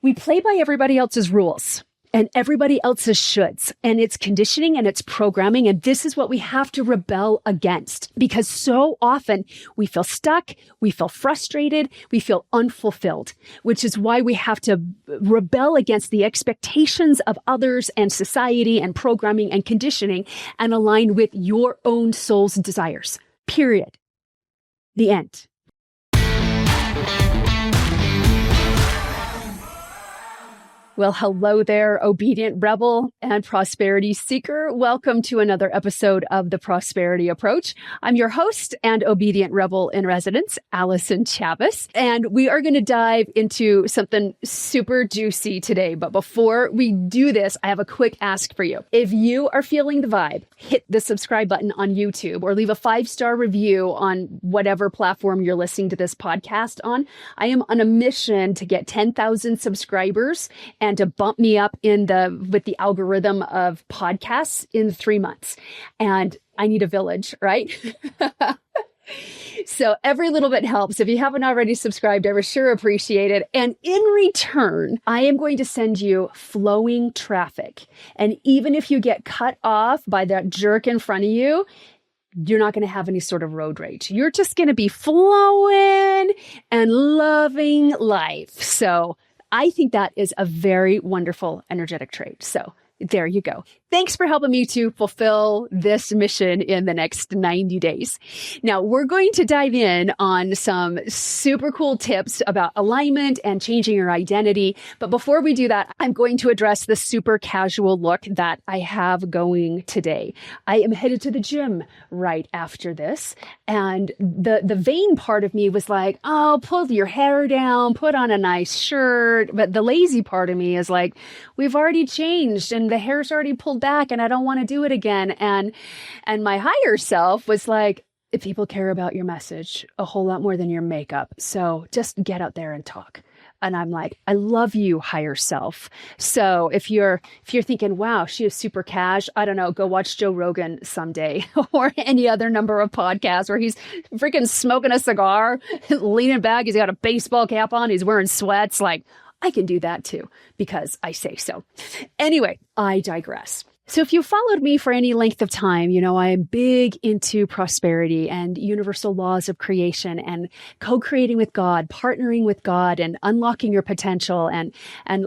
We play by everybody else's rules and everybody else's shoulds, and it's conditioning and it's programming. And this is what we have to rebel against, because so often we feel stuck, we feel frustrated, we feel unfulfilled, which is why we have to rebel against the expectations of others and society and programming and conditioning and align with your own soul's desires. Period. The end. Well, hello there, obedient rebel and prosperity seeker. Welcome to another episode of the Prosperity Approach. I'm your host and obedient rebel in residence, Allyson Chavez, and we are going to dive into something super juicy today. But before we do this, I have a quick ask for you. If you are feeling the vibe, hit the subscribe button on YouTube or leave a 5-star review on whatever platform you're listening to this podcast on. I am on a mission to get 10,000 subscribers and to bump me up with the algorithm of podcasts in 3 months. And I need a village, right? So every little bit helps. If you haven't already subscribed, I would sure appreciate it. And in return, I am going to send you flowing traffic. And even if you get cut off by that jerk in front of you, you're not going to have any sort of road rage. You're just going to be flowing and loving life. So I think that is a very wonderful energetic trait. So there you go. Thanks for helping me to fulfill this mission in the next 90 days. Now, we're going to dive in on some super cool tips about alignment and changing your identity. But before we do that, I'm going to address the super casual look that I have going today. I am headed to the gym right after this. And the vain part of me was like, oh, pull your hair down, put on a nice shirt. But the lazy part of me is like, we've already changed and the hair's already pulled back and I don't want to do it again. And my higher self was like, if people care about your message a whole lot more than your makeup. So just get out there and talk. And I'm like, I love you, higher self. So if you're thinking, wow, she is super cash, I don't know, go watch Joe Rogan someday or any other number of podcasts where he's freaking smoking a cigar, leaning back. He's got a baseball cap on. He's wearing sweats. Like, I can do that too, because I say so. Anyway, I digress. So if you followed me for any length of time, you know, I'm big into prosperity and universal laws of creation and co-creating with God, partnering with God and unlocking your potential. And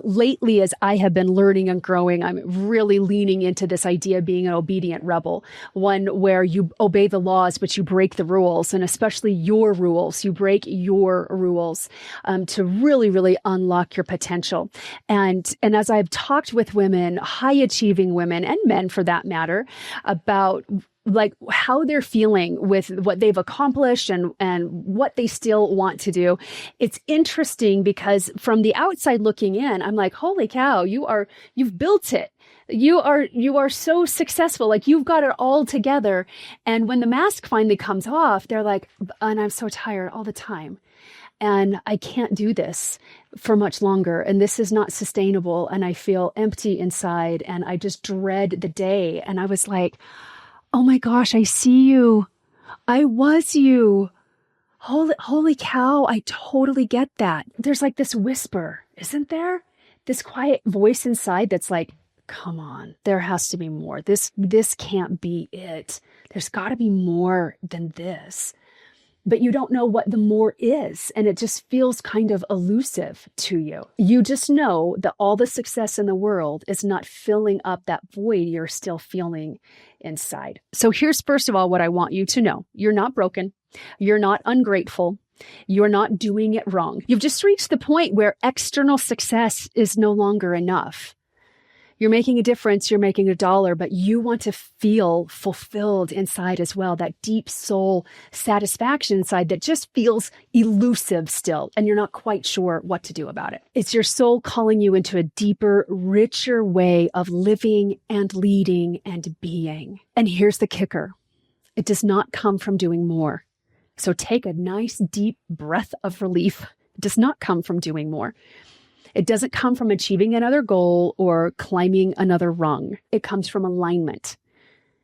lately, as I have been learning and growing, I'm really leaning into this idea of being an obedient rebel, one where you obey the laws, but you break the rules, and especially your rules. You break your rules to really, really unlock your potential. And as I've talked with women, high achieving women, and men for that matter, about like how they're feeling with what they've accomplished and what they still want to do. It's interesting because from the outside looking in, I'm like, holy cow, you've built it. You are so successful. Like you've got it all together. And when the mask finally comes off, they're like, and I'm so tired all the time. And I can't do this for much longer. And this is not sustainable. And I feel empty inside. And I just dread the day. And I was like, oh my gosh, I see you. I was you. Holy cow. I totally get that. There's like this whisper, isn't there? This quiet voice inside that's like, come on, there has to be more. This can't be it. There's got to be more than this. But you don't know what the more is, and it just feels kind of elusive to you. You just know that all the success in the world is not filling up that void you're still feeling inside. So here's first of all what I want you to know. You're not broken. You're not ungrateful. You're not doing it wrong. You've just reached the point where external success is no longer enough. You're making a difference, you're making $1, but you want to feel fulfilled inside as well, that deep soul satisfaction inside that just feels elusive still, and you're not quite sure what to do about it. It's your soul calling you into a deeper, richer way of living and leading and being. And here's the kicker. It does not come from doing more. So take a nice deep breath of relief. It does not come from doing more. It doesn't come from achieving another goal or climbing another rung. It comes from alignment.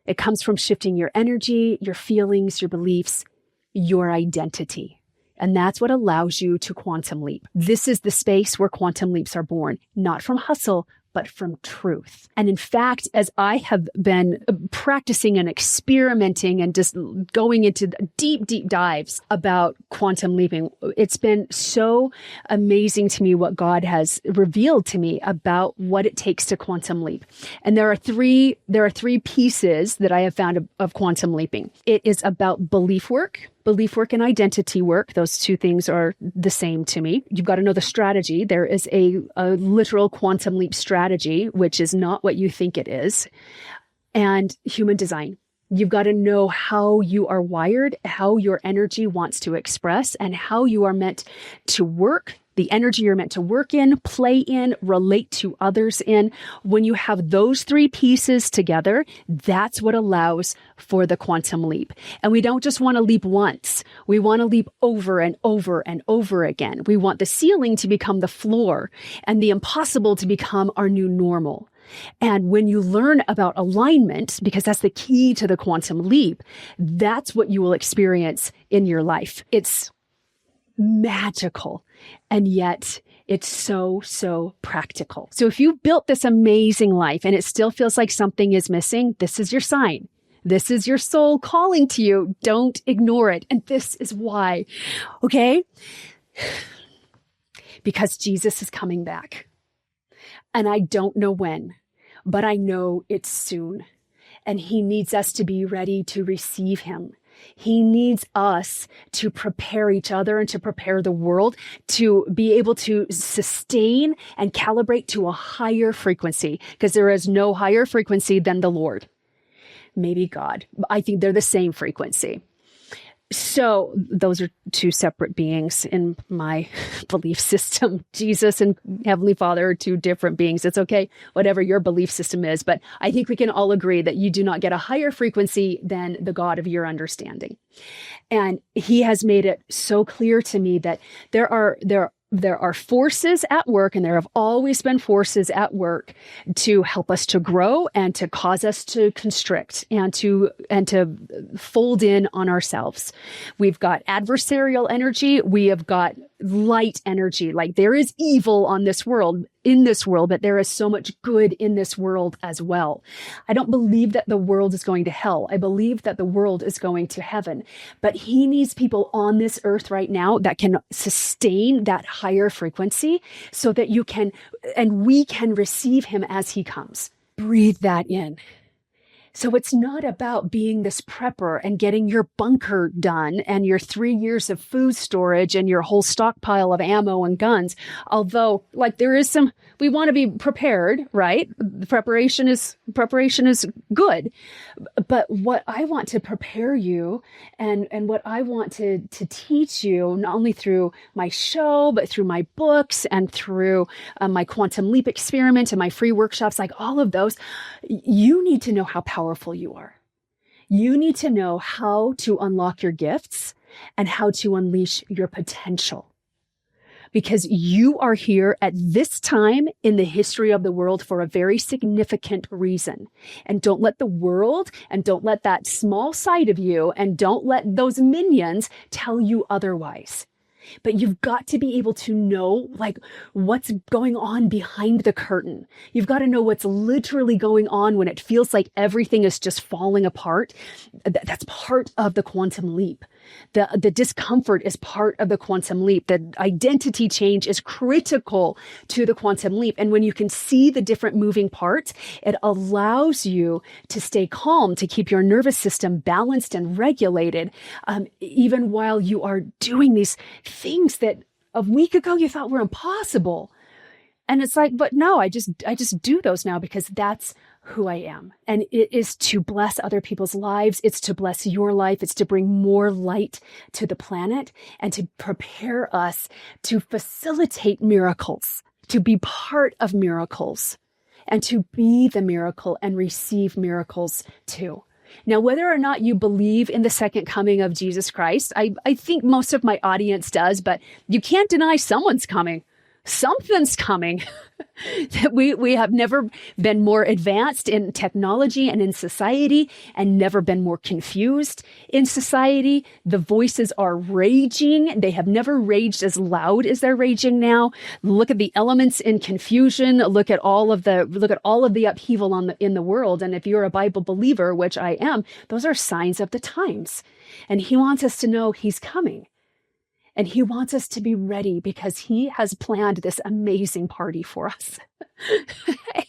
It comes from shifting your energy, your feelings, your beliefs, your identity. And that's what allows you to quantum leap. This is the space where quantum leaps are born, not from hustle, but from truth. And in fact, as I have been practicing and experimenting and just going into deep, deep dives about quantum leaping, it's been so amazing to me what God has revealed to me about what it takes to quantum leap. And there are three pieces that I have found of quantum leaping. It is about belief work and identity work. Those two things are the same to me. You've got to know the strategy. There is a literal quantum leap strategy, which is not what you think it is. And human design. You've got to know how you are wired, how your energy wants to express, and how you are meant to work, the energy you're meant to work in, play in, relate to others in. When you have those three pieces together, that's what allows for the quantum leap. And we don't just want to leap once. We want to leap over and over and over again. We want the ceiling to become the floor and the impossible to become our new normal. And when you learn about alignment, because that's the key to the quantum leap, that's what you will experience in your life. It's magical. And yet it's so, so practical. So if you built this amazing life and it still feels like something is missing, this is your sign. This is your soul calling to you. Don't ignore it. And this is why, okay? Because Jesus is coming back. And I don't know when, but I know it's soon. And he needs us to be ready to receive him. He needs us to prepare each other and to prepare the world to be able to sustain and calibrate to a higher frequency, because there is no higher frequency than the Lord. Maybe God. I think they're the same frequency. So those are two separate beings in my belief system. Jesus and Heavenly Father are two different beings. It's okay, whatever your belief system is. But I think we can all agree that you do not get a higher frequency than the God of your understanding. And he has made it so clear to me that there are forces at work, and there have always been forces at work to help us to grow and to cause us to constrict and to fold in on ourselves. We've got adversarial energy. We have got light energy. Like there is evil in this world, but there is so much good in this world as well. I don't believe that the world is going to hell. I believe that the world is going to heaven. But he needs people on this earth right now that can sustain that higher frequency so that you can, and we can receive him as he comes. Breathe that in. So it's not about being this prepper and getting your bunker done and your 3 years of food storage and your whole stockpile of ammo and guns. Although, like, there is some, we want to be prepared, right? The preparation is good. But what I want to prepare you and what I want to teach you, not only through my show, but through my books and through my Quantum Leap experiment and my free workshops, like all of those, you need to know how powerful you are. You need to know how to unlock your gifts and how to unleash your potential. Because you are here at this time in the history of the world for a very significant reason. And don't let the world and don't let that small side of you and don't let those minions tell you otherwise. But you've got to be able to know, like, what's going on behind the curtain. You've got to know what's literally going on when it feels like everything is just falling apart. That's part of the quantum leap. The discomfort is part of the quantum leap. The identity change is critical to the quantum leap. And when you can see the different moving parts, it allows you to stay calm, to keep your nervous system balanced and regulated, even while you are doing these things that a week ago you thought were impossible. And it's like, but no, I just do those now because that's who I am. And it is to bless other people's lives. It's to bless your life. It's to bring more light to the planet and to prepare us to facilitate miracles, to be part of miracles, and to be the miracle and receive miracles too. Now, whether or not you believe in the second coming of Jesus Christ, I think most of my audience does, but you can't deny someone's coming. Something's coming. We have never been more advanced in technology and in society, and never been more confused in society. The voices are raging. They have never raged as loud as they're raging now. Look at the elements in confusion. Look at all of the upheaval in the world. And if you're a Bible believer, which I am, those are signs of the times. And he wants us to know he's coming. And he wants us to be ready because he has planned this amazing party for us.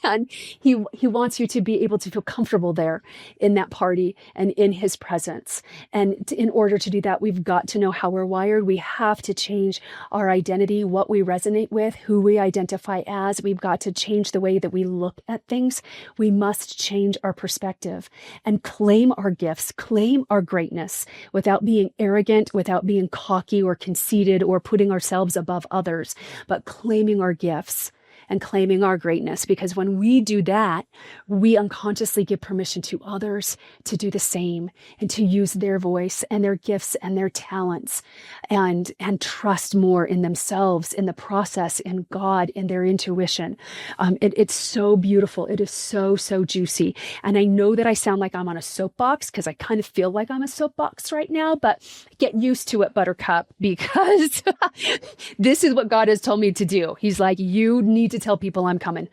And he wants you to be able to feel comfortable there in that party and in his presence. And in order to do that, we've got to know how we're wired. We have to change our identity, what we resonate with, who we identify as. We've got to change the way that we look at things. We must change our perspective and claim our gifts, claim our greatness without being arrogant, without being cocky or conceited or putting ourselves above others, but claiming our gifts and claiming our greatness. Because when we do that, we unconsciously give permission to others to do the same and to use their voice and their gifts and their talents and trust more in themselves, in the process, in God, in their intuition. It's so beautiful. It is so, so juicy. And I know that I sound like I'm on a soapbox because I kind of feel like I'm a soapbox right now, but get used to it, Buttercup, because this is what God has told me to do. He's like, you need to tell people I'm coming,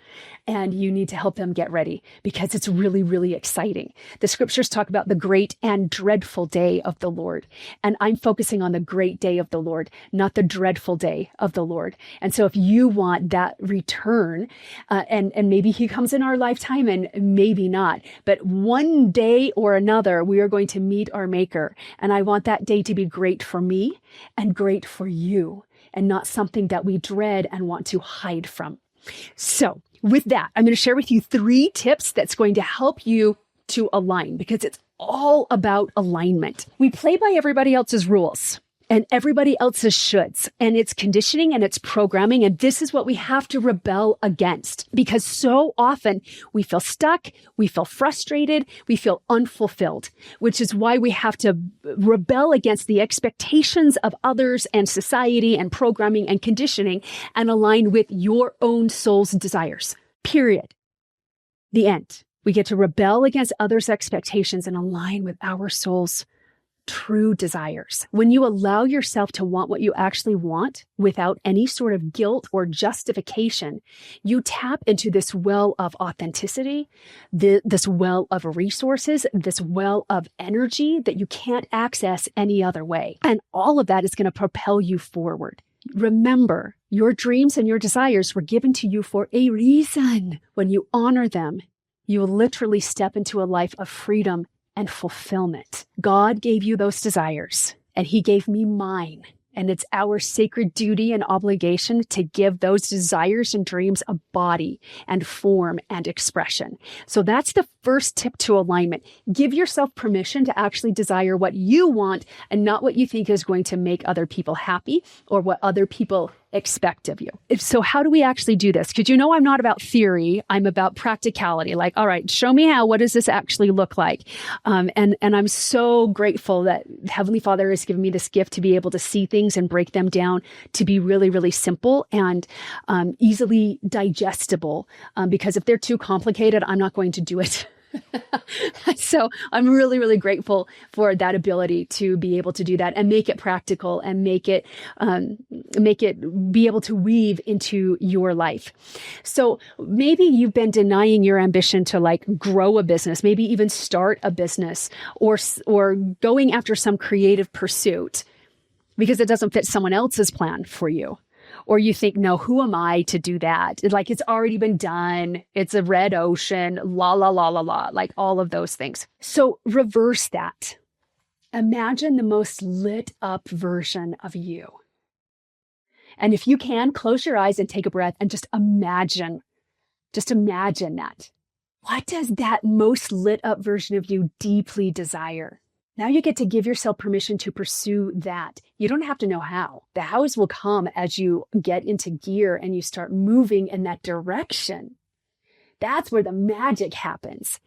and you need to help them get ready because it's really, really exciting. The scriptures talk about the great and dreadful day of the Lord. And I'm focusing on the great day of the Lord, not the dreadful day of the Lord. And so if you want that return, and maybe he comes in our lifetime and maybe not, but one day or another, we are going to meet our maker. And I want that day to be great for me and great for you, and not something that we dread and want to hide from. So with that, I'm going to share with you 3 tips that's going to help you to align, because it's all about alignment. We play by everybody else's rules and everybody else's shoulds, and it's conditioning and it's programming. And this is what we have to rebel against, because so often we feel stuck, we feel frustrated, we feel unfulfilled, which is why we have to rebel against the expectations of others and society and programming and conditioning and align with your own soul's desires. Period. The end. We get to rebel against others' expectations and align with our soul's true desires. When you allow yourself to want what you actually want without any sort of guilt or justification, you tap into this well of authenticity, this well of resources, this well of energy that you can't access any other way. And all of that is going to propel you forward. Remember, your dreams and your desires were given to you for a reason. When you honor them, you will literally step into a life of freedom and fulfillment. God gave you those desires, and he gave me mine. And it's our sacred duty and obligation to give those desires and dreams a body and form and expression. So that's the first tip to alignment. Give yourself permission to actually desire what you want and not what you think is going to make other people happy or what other people expect of you. So how do we actually do this? Because I'm not about theory. I'm about practicality. Like, all right, show me how. What does this actually look like? And I'm so grateful that Heavenly Father has given me this gift to be able to see things and break them down to be really, really simple and easily digestible. Because if they're too complicated, I'm not going to do it. So I'm really, really grateful for that ability to be able to do that and make it practical and make it be able to weave into your life. So maybe you've been denying your ambition to grow a business, maybe even start a business or going after some creative pursuit because it doesn't fit someone else's plan for you. Or you think, no, who am I to do that? It's already been done. It's a red ocean, la, la, la, la, la, like all of those things. So reverse that. Imagine the most lit up version of you. And if you can, close your eyes and take a breath and just imagine that. What does that most lit up version of you deeply desire? Now you get to give yourself permission to pursue that. You don't have to know how. The hows will come as you get into gear and you start moving in that direction. That's where the magic happens.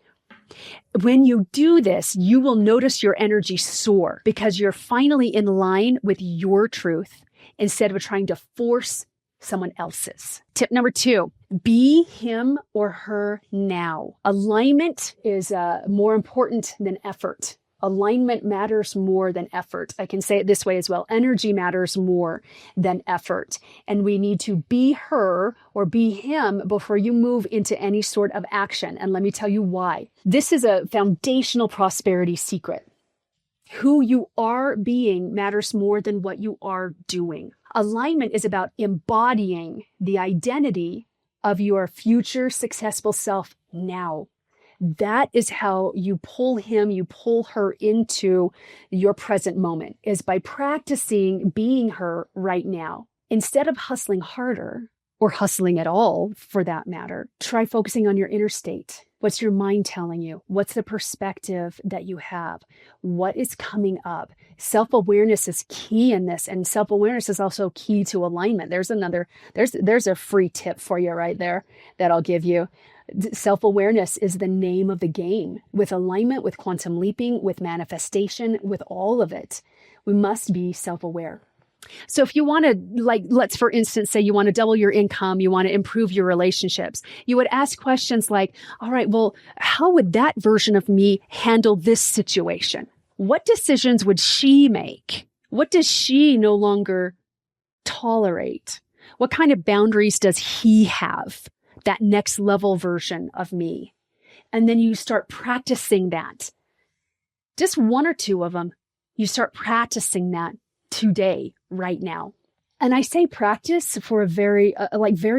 When you do this, you will notice your energy soar because you're finally in line with your truth instead of trying to force someone else's. Tip number 2, be him or her now. Alignment is more important than effort. Alignment matters more than effort. I can say it this way as well. Energy matters more than effort. And we need to be her or be him before you move into any sort of action. And let me tell you why. This is a foundational prosperity secret. Who you are being matters more than what you are doing. Alignment is about embodying the identity of your future successful self now. That is how you pull him, you pull her into your present moment, is by practicing being her right now. Instead of hustling harder, or hustling at all for that matter, try focusing on your inner state. What's your mind telling you? What's the perspective that you have? What is coming up? Self-awareness is key in this, and self-awareness is also key to alignment. There's a free tip for you right there that I'll give you. Self-awareness is the name of the game. With alignment, with quantum leaping, with manifestation, with all of it, we must be self-aware. So if you want to, let's for instance say you want to double your income, you want to improve your relationships, you would ask questions like, all right, well, how would that version of me handle this situation? What decisions would she make? What does she no longer tolerate? What kind of boundaries does he have? That next level version of me. And then you start practicing that. Just one or two of them. You start practicing that today, right now. And I say practice for a very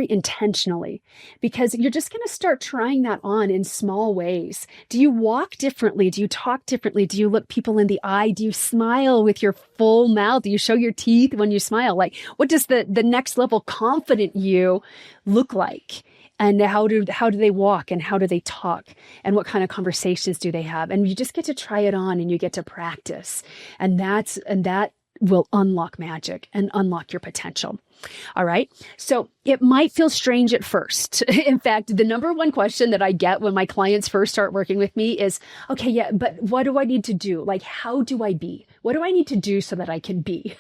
intentionally, because you're just going to start trying that on in small ways. Do you walk differently? Do you talk differently? Do you look people in the eye? Do you smile with your full mouth? Do you show your teeth when you smile? Like, what does the next level confident you look like? And how do they walk, and how do they talk, and what kind of conversations do they have? And you just get to try it on, and you get to practice. And that will unlock magic and unlock your potential. All right. So it might feel strange at first. In fact, the number one question that I get when my clients first start working with me is, okay, yeah, but what do I need to do? Like, how do I be? What do I need to do so that I can be?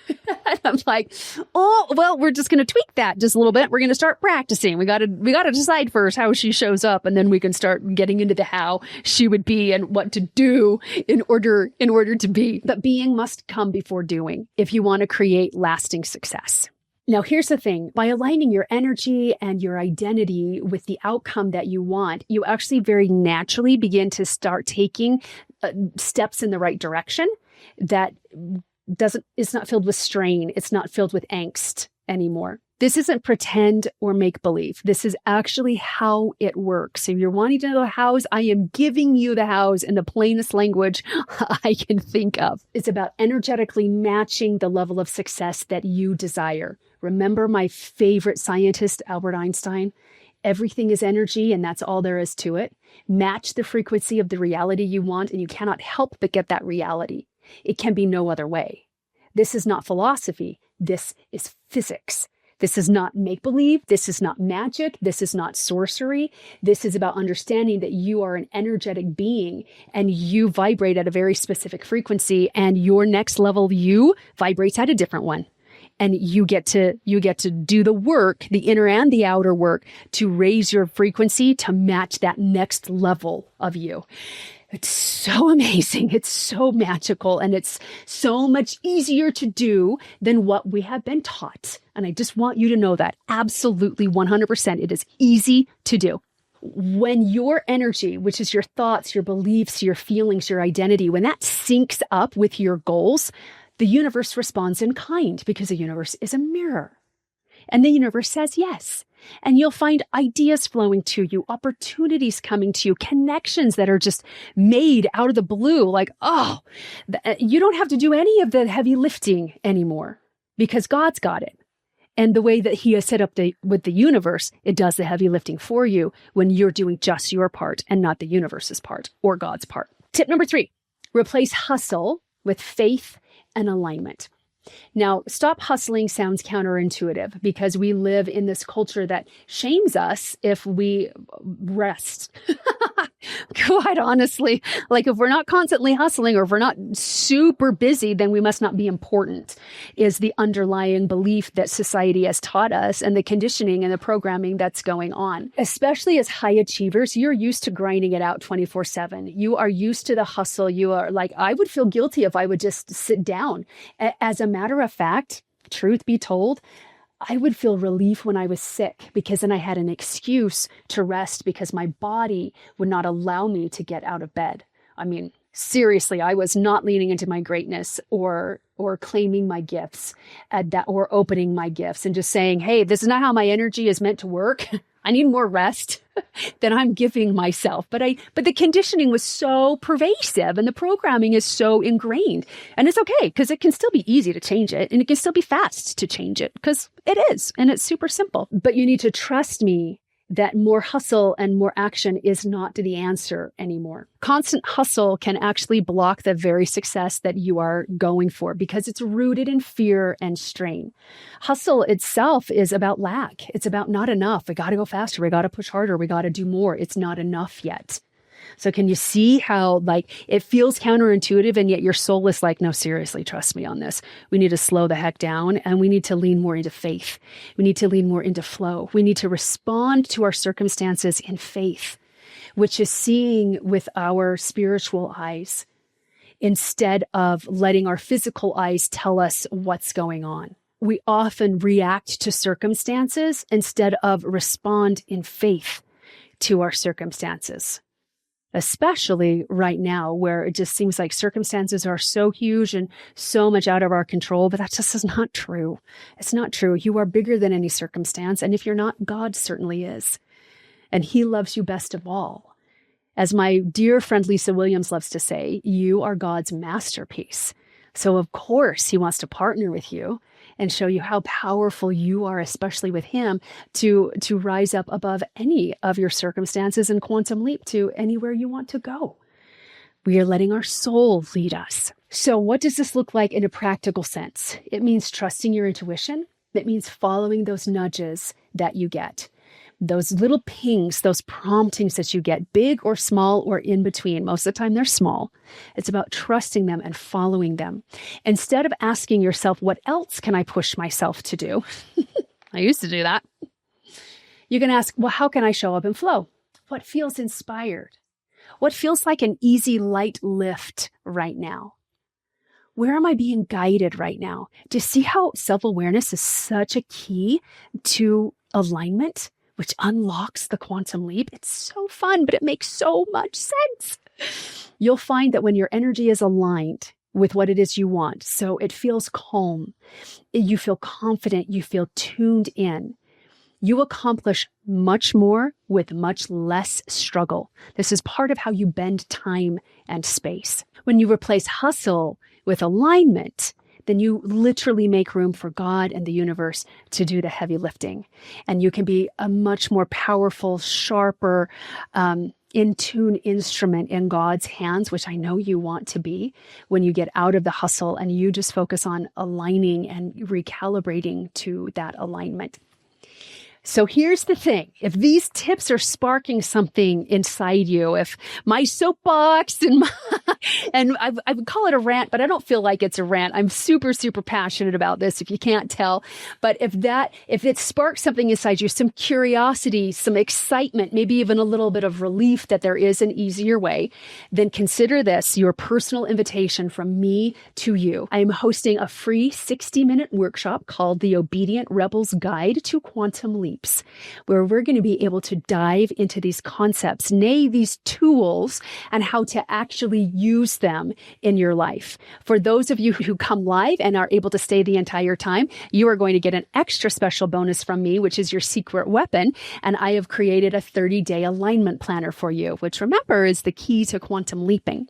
And I'm like, oh, well, we're just going to tweak that just a little bit. We're going to start practicing. We got to decide first how she shows up, and then we can start getting into the how she would be and what to do in order to be. But being must come before doing if you want to create lasting success. Now, here's the thing. By aligning your energy and your identity with the outcome that you want, you actually very naturally begin to start taking steps in the right direction that it's not filled with strain. It's not filled with angst anymore. This isn't pretend or make believe. This is actually how it works. If you're wanting to know the hows, I am giving you the hows in the plainest language I can think of. It's about energetically matching the level of success that you desire. Remember my favorite scientist, Albert Einstein? Everything is energy, and that's all there is to it. Match the frequency of the reality you want, and you cannot help but get that reality. It can be no other way. This is not philosophy. This is physics. This is not make-believe. This is not magic. This is not sorcery. This is about understanding that you are an energetic being and you vibrate at a very specific frequency, and your next level you vibrates at a different one. And you get to do the work, the inner and the outer work, to raise your frequency to match that next level of you. It's so amazing. It's so magical. And it's so much easier to do than what we have been taught. And I just want you to know that absolutely 100%, it is easy to do. When your energy, which is your thoughts, your beliefs, your feelings, your identity, when that syncs up with your goals, the universe responds in kind, because the universe is a mirror. And the universe says yes. And you'll find ideas flowing to you, opportunities coming to you, connections that are just made out of the blue. Like, oh, you don't have to do any of the heavy lifting anymore, because God's got it. And the way that he has set up with the universe, it does the heavy lifting for you when you're doing just your part and not the universe's part or God's part. Tip number 3, replace hustle with faith and alignment. Now, stop hustling sounds counterintuitive, because we live in this culture that shames us if we rest. Quite honestly, like if we're not constantly hustling or if we're not super busy, then we must not be important, is the underlying belief that society has taught us and the conditioning and the programming that's going on. Especially as high achievers, you're used to grinding it out 24/7. You are used to the hustle. You are like, I would feel guilty if I would just sit down. As a matter of fact, truth be told, I would feel relief when I was sick because then I had an excuse to rest because my body would not allow me to get out of bed. I mean, seriously, I was not leaning into my greatness or claiming my gifts at that, or opening my gifts and just saying, hey, this is not how my energy is meant to work. I need more rest than I'm giving myself. But the conditioning was so pervasive and the programming is so ingrained. And it's okay because it can still be easy to change it and it can still be fast to change it because it is, and it's super simple. But you need to trust me that more hustle and more action is not the answer anymore. Constant hustle can actually block the very success that you are going for because it's rooted in fear and strain. Hustle itself is about lack. It's about not enough. We got to go faster. We got to push harder. We got to do more. It's not enough yet. So can you see how like it feels counterintuitive and yet your soul is like, no, seriously, trust me on this. We need to slow the heck down and we need to lean more into faith. We need to lean more into flow. We need to respond to our circumstances in faith, which is seeing with our spiritual eyes instead of letting our physical eyes tell us what's going on. We often react to circumstances instead of respond in faith to our circumstances. Especially right now where it just seems like circumstances are so huge and so much out of our control, but that just is not true. It's not true. You are bigger than any circumstance. And if you're not, God certainly is. And he loves you best of all. As my dear friend Lisa Williams loves to say, you are God's masterpiece. So of course he wants to partner with you and show you how powerful you are, especially with him, to rise up above any of your circumstances and quantum leap to anywhere you want to go. We are letting our soul lead us. So what does this look like in a practical sense? It means trusting your intuition. It means following those nudges that you get. Those little pings, those promptings that you get, big or small or in between. Most of the time they're small. It's about trusting them and following them. Instead of asking yourself, what else can I push myself to do? I used to do that. You can ask, well, how can I show up in flow? What feels inspired? What feels like an easy, light lift right now? Where am I being guided right now? Do you see how self-awareness is such a key to alignment, which unlocks the quantum leap? It's so fun, but it makes so much sense. You'll find that when your energy is aligned with what it is you want, so it feels calm, you feel confident, you feel tuned in, you accomplish much more with much less struggle. This is part of how you bend time and space. When you replace hustle with alignment, then you literally make room for God and the universe to do the heavy lifting. And you can be a much more powerful, sharper, in-tune instrument in God's hands, which I know you want to be when you get out of the hustle and you just focus on aligning and recalibrating to that alignment. So here's the thing. If these tips are sparking something inside you, if my soapbox and I would call it a rant, but I don't feel like it's a rant. I'm super, super passionate about this, if you can't tell. But if it sparks something inside you, some curiosity, some excitement, maybe even a little bit of relief that there is an easier way, then consider this your personal invitation from me to you. I am hosting a free 60-minute workshop called The Obedient Rebel's Guide to Quantum Leap, where we're going to be able to dive into these concepts, nay, these tools, and how to actually use them in your life. For those of you who come live and are able to stay the entire time, you are going to get an extra special bonus from me, which is your secret weapon. And I have created a 30-day alignment planner for you, which remember is the key to quantum leaping.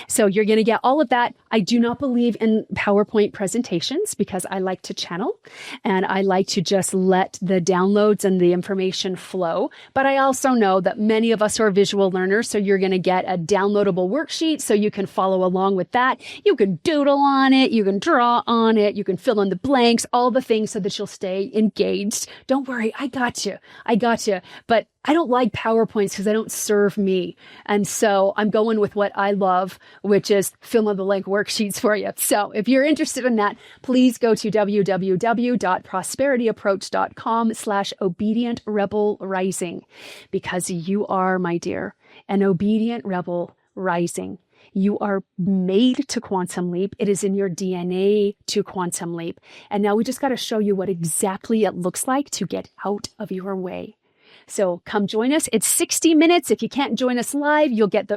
So you're going to get all of that. I do not believe in PowerPoint presentations because I like to channel and I like to just let the downloads and the information flow. But I also know that many of us are visual learners. So you're going to get a downloadable worksheet so you can follow along with that. You can doodle on it. You can draw on it. You can fill in the blanks, all the things so that you'll stay engaged. Don't worry. I got you. But I don't like PowerPoints because they don't serve me. And so I'm going with what I love, which is fill in the blank worksheets for you. So if you're interested in that, please go to www.prosperityapproach.com/obedient rebel rising, because you are, my dear, an obedient rebel rising. You are made to quantum leap. It is in your DNA to quantum leap. And now we just got to show you what exactly it looks like to get out of your way. So come join us. It's 60 minutes. If you can't join us live, you'll get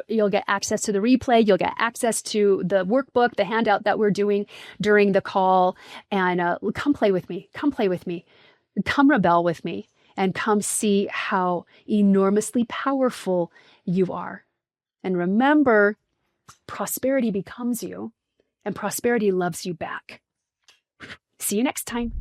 access to the replay. You'll get access to the workbook, the handout that we're doing during the call. And come play with me. Come play with me. Come rebel with me. And come see how enormously powerful you are. And remember, prosperity becomes you, and prosperity loves you back. See you next time.